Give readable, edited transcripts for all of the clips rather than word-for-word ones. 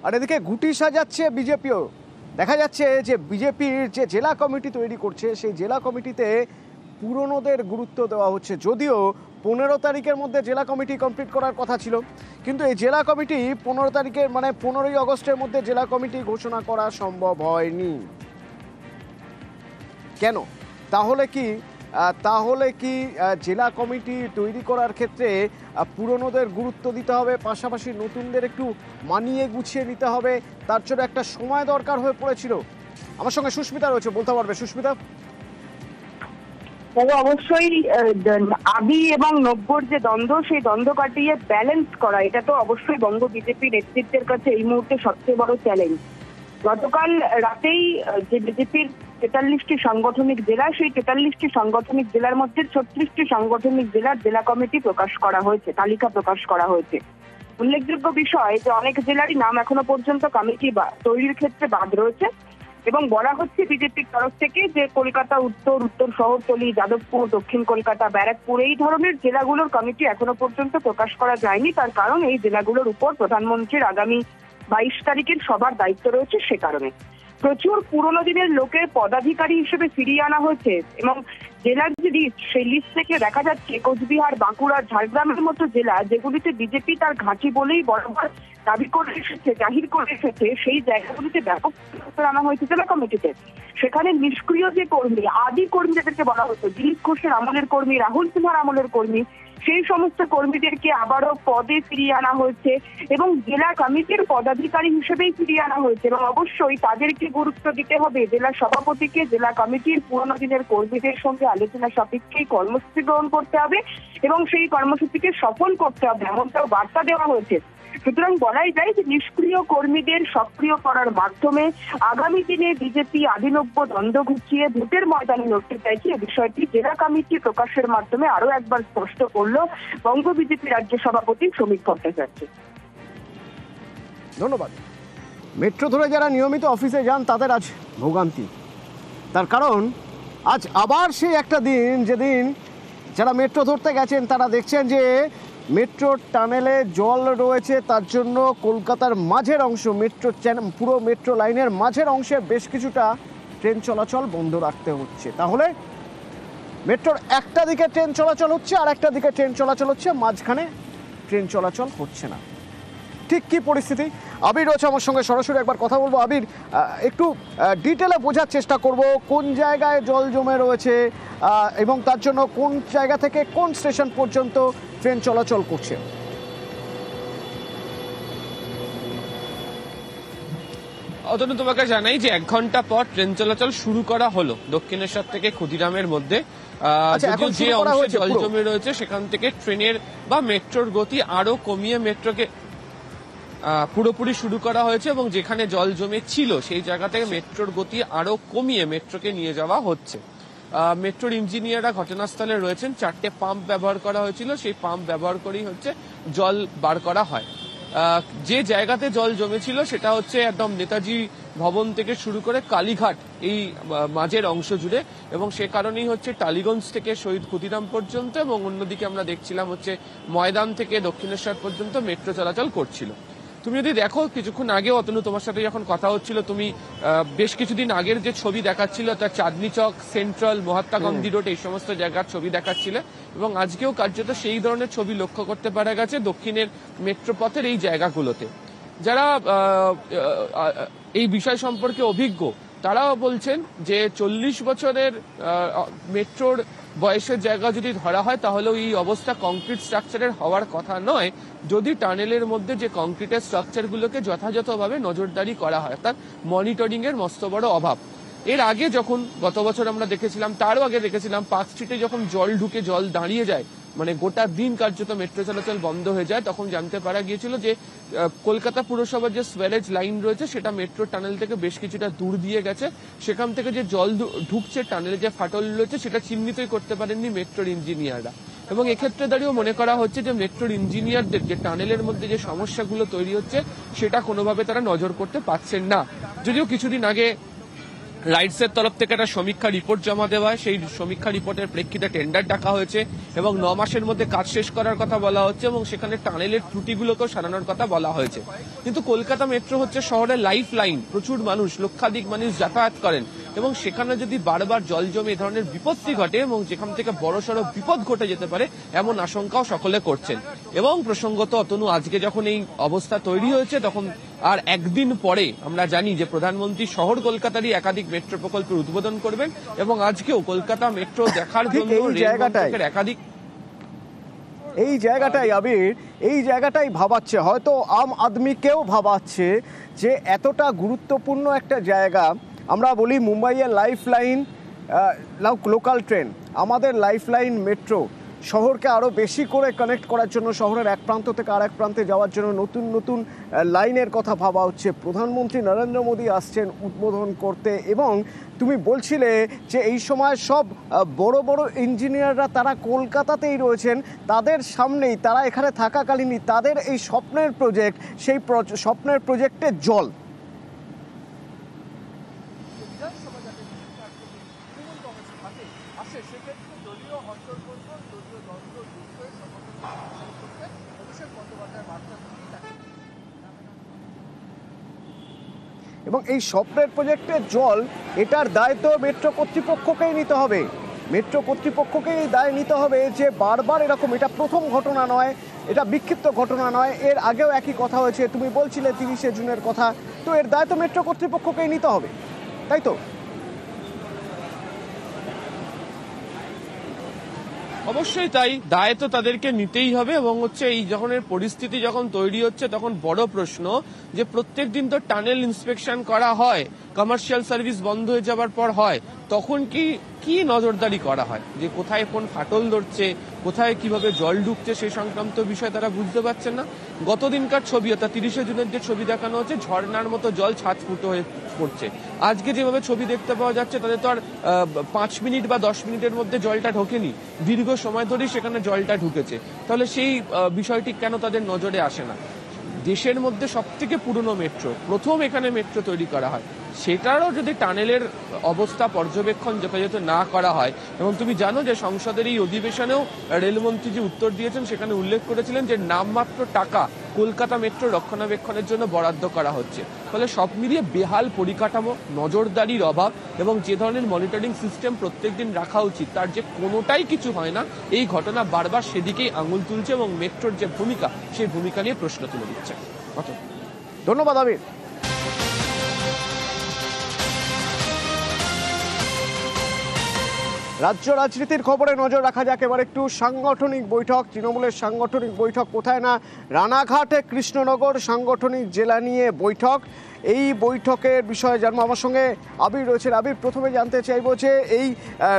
আর এদিকে গুটি সাজাচ্ছে বিজেপিও। দেখা যাচ্ছে যে বিজেপির যে জেলা কমিটি তৈরি করছে সেই জেলা কমিটিতে পুরনোদের গুরুত্ব দেওয়া হচ্ছে। যদিও 15 তারিখের মধ্যে জেলা কমিটি কমপ্লিট করার কথা ছিল, কিন্তু এই জেলা কমিটি 15 তারিখের 15ই আগস্টের মধ্যে জেলা কমিটি ঘোষণা করা সম্ভব হয়নি। কেন? তাহলে কি জেলা কমিটি তৈরি করার ক্ষেত্রে পুরনোদের গুরুত্ব দিতে হবে, পাশাপাশি নতুনদের একটু মানিয়ে গুছিয়ে নিতে হবে, তার জন্য একটা সময় দরকার হয়ে পড়েছিল। আমার সঙ্গে সুস্মিতা রয়েছে, বলতে পারবে সুস্মিতা? অবশ্যই আদি এবং নব্বর যে দ্বন্দ্ব, সেই দ্বন্দ্ব কাটিয়ে ব্যালেন্স করা, এটা তো অবশ্যই বঙ্গ বিজেপি নেতৃত্বের কাছে এই মুহূর্তে সবচেয়ে বড় চ্যালেঞ্জ। গতকাল রাতেই যে বিজেপির 43টি সাংগঠনিক জেলা, সেই 43টি সাংগঠনিক জেলার মধ্যে 36টি সাংগঠনিক জেলার জেলা কমিটি প্রকাশ করা হয়েছে, তালিকা প্রকাশ করা হয়েছে। উল্লেখযোগ্য বিষয় যে অনেক জেলারই নাম এখনো পর্যন্ত কমিটি তৈরির ক্ষেত্রে বাদ রয়েছে এবং বলা হচ্ছে বিজেপির তরফ থেকে যে কলকাতা উত্তর, উত্তর শহরতলি, যাদবপুর, দক্ষিণ কলকাতা, ব্যারাকপুর এই ধরনের জেলাগুলোর কমিটি এখনো পর্যন্ত প্রকাশ করা যায়নি। তার কারণ এই জেলাগুলোর উপর প্রধানমন্ত্রীর আগামী 22 তারিখের সভার দায়িত্ব রয়েছে। সে কারণে প্রচুর পুরোনো দিনের লোকের পদাধিকারী হিসেবে ফিরিয়ে আনা হয়েছে এবং জেলার যে লিস্ট, সেই লিস্ট থেকে দেখা যাচ্ছে কোচবিহার, বাঁকুড়া, ঝাড়গ্রামের মতো জেলা যেগুলিতে বিজেপি তার ঘাঁটি বলেই বরাবর দাবি করে এসেছে, জাহির করে এসেছে, সেই জায়গাগুলিতে ব্যাপক পরিবর্তন আনা হয়েছে জেলা কমিটিতে। সেখানে নিষ্ক্রিয় যে কর্মী, আদি কর্মী যাদেরকে বলা হতো, দিলীপ ঘোষের আমলের কর্মী, রাহুল সিনহার আমলের কর্মী, সেই সমস্ত কর্মীদেরকে আবারও পদে ফিরিয়ে আনা হয়েছে এবং জেলা কমিটির পদাধিকারী হিসেবেই ফিরিয়ে আনা হয়েছে। এবং অবশ্যই তাদেরকে গুরুত্ব দিতে হবে, জেলা সভাপতিকে জেলা কমিটির পুরোনো দিনের কর্মীদের সঙ্গে আলোচনা সাপেক্ষেই কর্মসূচি গ্রহণ করতে হবে এবং সেই কর্মসূচিকে সফল করতে হবে, এমনটাও বার্তা দেওয়া হয়েছে। সুতরাং বলাই যায় যে নিষ্ক্রিয় কর্মীদের সক্রিয় করার মাধ্যমে আগামী দিনে বিজেপি আদিনব্য দ্বন্দ্ব ঘুচিয়ে ভোটের ময়দানে লড়তে চাইছে। এই বিষয়টি জেলা কমিটি প্রকাশের মাধ্যমে আরো একবার স্পষ্ট করল বঙ্গ বিজেপি রাজ্য সভাপতি শ্রমিক ভট্টাচার্য। ধন্যবাদ। মেট্রো ধরে যারা নিয়মিত অফিসে যান তাদের আজ ভোগান্তি। তার কারণ আজ আবার সেই একটা দিন যেদিন যারা মেট্রো ধরতে গেছেন তারা দেখছেন যে মেট্রো টানেলে জল রয়েছে, তার জন্য কলকাতার মাঝের অংশ, পুরো মেট্রো লাইনের মাঝের অংশে বেশ কিছুটা ট্রেন চলাচল বন্ধ রাখতে হচ্ছে। তাহলে মেট্রোর একটা দিকে ট্রেন চলাচল হচ্ছে আর একটা দিকে ট্রেন চলাচল হচ্ছে, মাঝখানে ট্রেন চলাচল হচ্ছে না। ঠিক কি পরিস্থিতি? আবির রয়েছে আমার সঙ্গে, সরাসরি একবার কথা বলবো। আবির, একটু ডিটেলে বোঝার চেষ্টা করব কোন জায়গায় জল জমে রয়েছে এবং তার জন্য কোন জায়গা থেকে কোন স্টেশন পর্যন্ত ট্রেন চলাচল করছে। অতনু, তোমাকে জানাই যে 1 ঘন্টা পর ট্রেন চলাচল শুরু করা হলো দক্ষিণেশ্বর থেকে ক্ষুদিরামের মধ্যে। যে অংশে জল জমে রয়েছে সেখান থেকে ট্রেনের বা মেট্রোর গতি আরো কমিয়ে মেট্রোকে পুরোপুরি শুরু করা হয়েছে এবং যেখানে জল জমে ছিল সেই জায়গা থেকে মেট্রোর গতি আরো কমিয়ে মেট্রোকে নিয়ে যাওয়া হচ্ছে। মেট্রোর ইঞ্জিনিয়াররা ঘটনাস্থলে রয়েছেন। 4টে পাম্প ব্যবহার করা হয়েছিল, সেই পাম্প ব্যবহার করেই জল বার করা হয়। যে জায়গাতে জল জমেছিল সেটা হচ্ছে একদম নেতাজি ভবন থেকে শুরু করে কালীঘাট এই মাঝের অংশ জুড়ে এবং সে কারণেই টালিগঞ্জ থেকে শহীদ ক্ষুদিরাম পর্যন্ত এবং অন্যদিকে আমরা দেখছিলাম ময়দান থেকে দক্ষিণেশ্বর পর্যন্ত মেট্রো চলাচল করছিল। তুমি যদি দেখো, কিছুক্ষণ আগেও অতনু তোমার সাথে যখন কথা হচ্ছিল, তুমি বেশ কিছুদিন আগের যে ছবি দেখাচ্ছিল তার চাঁদনি চক, সেন্ট্রাল, মহাত্মা গান্ধী রোড এই সমস্ত জায়গার ছবি দেখাচ্ছিলে এবং আজকেও কার্যত সেই ধরনের ছবি লক্ষ্য করতে পারা গেছে দক্ষিণের মেট্রো পথের এই জায়গাগুলোতে। যারা এই বিষয় সম্পর্কে অভিজ্ঞ তারাও বলছেন যে 40 বছরের মেট্রোর বয়সের জায়গা যদি ধরা হয় তাহলেও এই অবস্থা কংক্রিট স্ট্রাকচারের হওয়ার কথা নয়, যদি টানেলের মধ্যে যে কংক্রিটের স্ট্রাকচারগুলোকে যথাযথভাবে নজরদারি করা হয়, অর্থাৎ মনিটরিং এর মস্ত বড় অভাব। এর আগে যখন গত বছর আমরা দেখেছিলাম, তারও আগে দেখেছিলাম পার্ক স্ট্রিটে যখন জল ঢুকে জল দাঁড়িয়ে যায়, মানে গোটা দিন কার্যত মেট্রো চলাচল বন্ধ হয়ে যায়, তখন জানতে পারা গিয়েছিল যে কলকাতা পুরসভার যে সুয়ারেজ লাইন রয়েছে সেটা মেট্রো টানেল থেকে বেশ কিছুটা দূর দিয়ে গেছে। সেখান থেকে যে জল ঢুকছে, টানেলে যে ফাটল রয়েছে সেটা চিহ্নিতই করতে পারেননি মেট্রোর ইঞ্জিনিয়াররা। এবং এক্ষেত্রে দাঁড়িয়েও মনে করা হচ্ছে যে মেট্রোর ইঞ্জিনিয়ারদের যে টানেলের মধ্যে যে সমস্যাগুলো তৈরি হচ্ছে সেটা কোনোভাবে তারা নজর করতে পারছেন না। যদিও কিছুদিন আগে রাইটসের তরফ থেকে একটা সমীক্ষা রিপোর্ট জমা দেওয়া হয়, সেই সমীক্ষা রিপোর্টের প্রেক্ষিতে টেন্ডার ডাকা হয়েছে এবং 9 মাসের মধ্যে কাজ শেষ করার কথা বলা হচ্ছে এবং সেখানে টানেলের ত্রুটিগুলোকেও সারানোর কথা বলা হয়েছে। কিন্তু কলকাতা মেট্রো হচ্ছে শহরের লাইফ লাইন, প্রচুর মানুষ, লক্ষাধিক মানুষ যাতায়াত করেন এবং সেখানে যদি বারবার জল জমে এ ধরনের বিপত্তি ঘটে এবং যেখান থেকে বড়সড় বিপদ ঘটে যেতে পারে এমন আশঙ্কাও সকলে করছেন। এবং প্রসঙ্গত অতনু, আজকে যখন এই অবস্থা তৈরি হয়েছে তখন আর একদিন পরে আমরা জানি যে প্রধানমন্ত্রী শহর কলকাতারই একাধিক মেট্রো প্রকল্পের উদ্বোধন করবেন এবং আজকেও কলকাতা মেট্রো দেখার জন্য একাধিক এই জায়গাটাই আবির, এই জায়গাটাই ভাবাচ্ছে, হয়তো আম আদমিকেও ভাবাচ্ছে যে এতটা গুরুত্বপূর্ণ একটা জায়গা। আমরা বলি মুম্বাইয়ের লাইফ লাইন লোকাল ট্রেন, আমাদের লাইফ লাইন মেট্রো শহরকে আরও বেশি করে কানেক্ট করার জন্য, শহরের এক প্রান্ত থেকে আরেক প্রান্তে যাওয়ার জন্য নতুন নতুন লাইনের কথা ভাবা হচ্ছে। প্রধানমন্ত্রী নরেন্দ্র মোদী আসছেন উদ্বোধন করতে এবং তুমি বলছিলে যে এই সময় সব বড় বড় ইঞ্জিনিয়াররা তারা কলকাতাতেই রয়েছেন, তাদের সামনেই, তারা এখানে থাকাকালীনই তাদের এই স্বপ্নের প্রজেক্ট, সেই স্বপ্নের প্রজেক্টের জল। এবং এই স্বপ্নের প্রজেক্টের জল, এটার দায় তো মেট্রো কর্তৃপক্ষকেই নিতে হবে, মেট্রো কর্তৃপক্ষকেই এই দায় নিতে হবে যে বারবার এরকম, এটা প্রথম ঘটনা নয়, এটা বিক্ষিপ্ত ঘটনা নয়, এর আগেও একই কথা হয়েছে, তুমি বলছিলে 30শে জুনের কথা, তো এর দায় তো মেট্রো কর্তৃপক্ষকেই নিতে হবে, তাই তো? অবশ্যই তাই, দায় তো তাদেরকে নিতেই হবে। এবং হচ্ছে এই ধরনের পরিস্থিতি যখন তৈরি হচ্ছে তখন বড় প্রশ্ন যে প্রত্যেক দিন তো টানেল ইন্সপেকশন করা হয়, কমার্শিয়াল সার্ভিস বন্ধ হয়ে যাবার পর হয়, তখন কি নজরদারি করা হয় যে কোথায় কোন ফাটল ধরছে, কোথায় কিভাবে জল ঢুকছে সেই সংক্রান্ত বিষয় তারা বুঝতে পারছেন না। গতদিনকার ছবি, অর্থাৎ 30শে জুনের যে ছবি দেখানো হচ্ছে, ঝর্ণার মতো জল ছাদ ফুটো হয়ে পড়ছে। আজকে যেভাবে ছবি দেখতে পাওয়া যাচ্ছে তাদের তো আর 5 মিনিট বা 10 মিনিটের মধ্যে জলটা ঢোকেনি, দীর্ঘ সময় ধরেই সেখানে জলটা ঢুকেছে। তাহলে সেই বিষয়টি কেন তাদের নজরে আসে না? দেশের মধ্যে সবথেকে পুরনো মেট্রো, প্রথম এখানে মেট্রো তৈরি করা হয়, সেটারও যদি টানেলের অবস্থা পর্যবেক্ষণ যথাযথ না করা হয়, এবং তুমি জানো যে সংসদের এই অধিবেশনেও রেলমন্ত্রী যে উত্তর দিয়েছেন সেখানে উল্লেখ করেছিলেন যে নামমাত্র টাকা কলকাতা মেট্রো রক্ষণাবেক্ষণের জন্য বরাদ্দ করা হচ্ছে। ফলে সব মিলিয়ে বেহাল পরিকাঠামো, নজরদারির অভাব এবং যে ধরনের মনিটরিং সিস্টেম প্রত্যেকদিন রাখা উচিত তার যে কোনোটাই কিছু হয় না, এই ঘটনা বারবার সেদিকেই আঙুল তুলছে এবং মেট্রোর যে ভূমিকা সেই ভূমিকা নিয়ে প্রশ্ন তুলে দিচ্ছে। ধন্যবাদ আবির। রাজ্য রাজনীতির খবরে নজর রাখা যাক এবার একটু। সাংগঠনিক বৈঠক, তৃণমূলের সাংগঠনিক বৈঠক কোথায় না রানাঘাটে কৃষ্ণনগর সাংগঠনিক জেলা নিয়ে বৈঠক। এই বৈঠকের বিষয়ে জানবো, আমার সঙ্গে আবির রয়েছেন। আবির, প্রথমে জানতে চাইবো যে এই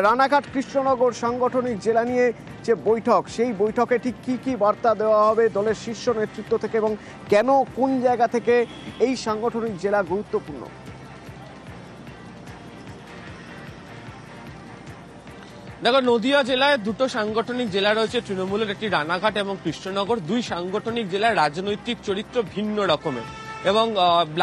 রানাঘাট কৃষ্ণনগর সাংগঠনিক জেলা নিয়ে যে বৈঠক, সেই বৈঠকে ঠিক কি কি বার্তা দেওয়া হবে দলের শীর্ষ নেতৃত্ব থেকে এবং কেন, কোন জায়গা থেকে এই সাংগঠনিক জেলা গুরুত্বপূর্ণ? দেখো, নদিয়া জেলায় দুটো সাংগঠনিক জেলা রয়েছে তৃণমূলের, একটি রানাঘাট এবং কৃষ্ণনগর। দুই সাংগঠনিক জেলায় রাজনৈতিক চরিত্র ভিন্ন রকমের এবং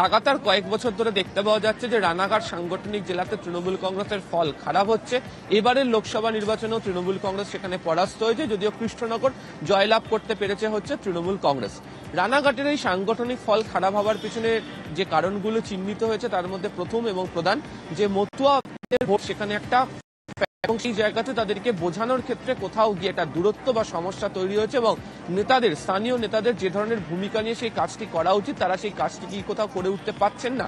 লাগাতার কয়েক বছর ধরে দেখতে পাওয়া যাচ্ছে যে রানাঘাট সাংগঠনিক জেলাতে তৃণমূল কংগ্রেসের ফল খারাপ হচ্ছে। এবারের লোকসভা নির্বাচনেও তৃণমূল কংগ্রেস সেখানে পরাস্ত হয়েছে, যদিও কৃষ্ণনগর জয়লাভ করতে পেরেছে হচ্ছে তৃণমূল কংগ্রেস। রানাঘাটের এই সাংগঠনিক ফল খারাপ হওয়ার পিছনে যে কারণগুলো চিহ্নিত হয়েছে তার মধ্যে প্রথম এবং প্রধান যে মতুয়া ভোট, সেখানে একটা এবং সেই জায়গাতে তাদেরকে বোঝানোর ক্ষেত্রে কোথাও গিয়ে একটা দূরত্ব বা সমস্যা তৈরি হয়েছে এবং নেতাদের, স্থানীয় নেতাদের যে ধরনের ভূমিকা নিয়ে সেই কাজটি করা উচিত তারা সেই কাজটি কি কোথাও করে উঠতে পারছেন না।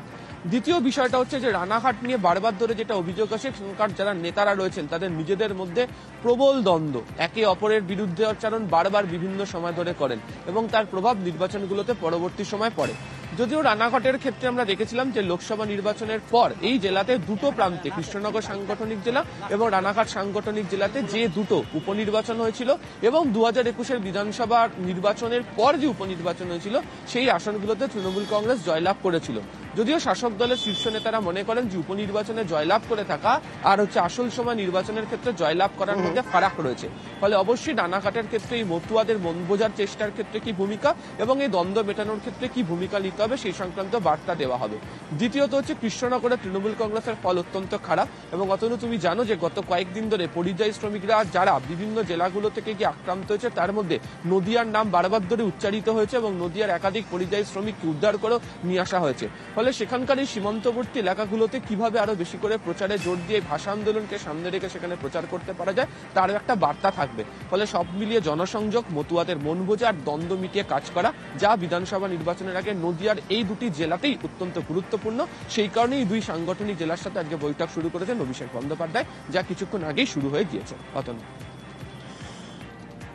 দ্বিতীয় বিষয়টা হচ্ছে যে রানাঘাট নিয়ে বারবার ধরে যেটা অভিযোগ আসে, সেখানকার যারা নেতারা রয়েছেন তাদের নিজেদের মধ্যে প্রবল দ্বন্দ্ব, একে অপরের বিরুদ্ধে উচ্চারণ বারবার বিভিন্ন সময় ধরে করেন এবং তার প্রভাব নির্বাচনগুলোতে পরবর্তী সময় পড়ে। যদিও রানাঘাটের ক্ষেত্রে আমরা দেখেছিলাম যে লোকসভা নির্বাচনের পর এই জেলাতে দুটো প্রান্তে, কৃষ্ণনগর সাংগঠনিক জেলা এবং রানাঘাট সাংগঠনিক জেলাতে যে দুটো উপনির্বাচন হয়েছিল এবং 2021-এর বিধানসভা নির্বাচনের পর যে উপনির্বাচন হয়েছিল সেই আসনগুলোতে তৃণমূল কংগ্রেস জয়লাভ করেছিল। যদিও শাসক দলের শীর্ষ নেতারা মনে করেন যে উপনির্বাচনে জয়লাভ করে থাকা আর আসল সময় নির্বাচনের ক্ষেত্রে জয়লাভ করার মধ্যে ফারাক রয়েছে। ফলে অবশ্যই ডানাকাটার ক্ষেত্রে এই মতুয়াদের মন বোঝার চেষ্টার ক্ষেত্রে কি ভূমিকা এবং এই দ্বন্দ্ব মেটানোর ক্ষেত্রে কি ভূমিকা নিতে হবে সেই সংক্রান্ত বার্তা দেওয়া হবে। দ্বিতীয়ত হচ্ছে কৃষ্ণনগরে তৃণমূল কংগ্রেসের ফল অত্যন্ত খারাপ এবং অতনু তুমি জানো যে গত কয়েকদিন ধরে পরিযায়ী শ্রমিকরা যারা বিভিন্ন জেলাগুলো থেকে গিয়ে আক্রান্ত হয়েছে তার মধ্যে নদিয়ার নাম বারবার ধরে উচ্চারিত হয়েছে এবং নদিয়ার একাধিক পরিযায়ী শ্রমিককে উদ্ধার করে নিয়ে আসা হয়েছে। ফলে সেখানকার এই সীমান্তবর্তী এলাকাগুলোতে কিভাবে আরো বেশি করে প্রচারে জোর দিয়ে ভাষা আন্দোলনকে সামনে রেখে সেখানে প্রচার করতে পারা যায় তারও একটা বার্তা থাকবে। ফলে সব মিলিয়ে জনসংযোগ, মতুয়াদের মন বোঝা আর দ্বন্দ্ব মিটিয়ে কাজ করা, যা বিধানসভা নির্বাচনের আগে নদিয়ার এই দুটি জেলাতেই অত্যন্ত গুরুত্বপূর্ণ। সেই কারণেই দুই সাংগঠনিক জেলার সাথে আজকে বৈঠক শুরু করেছেন অভিষেক বন্দ্যোপাধ্যায়, যা কিছুক্ষণ আগেই শুরু হয়ে গিয়েছে। অতনু,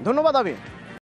ধন্যবাদ আবির।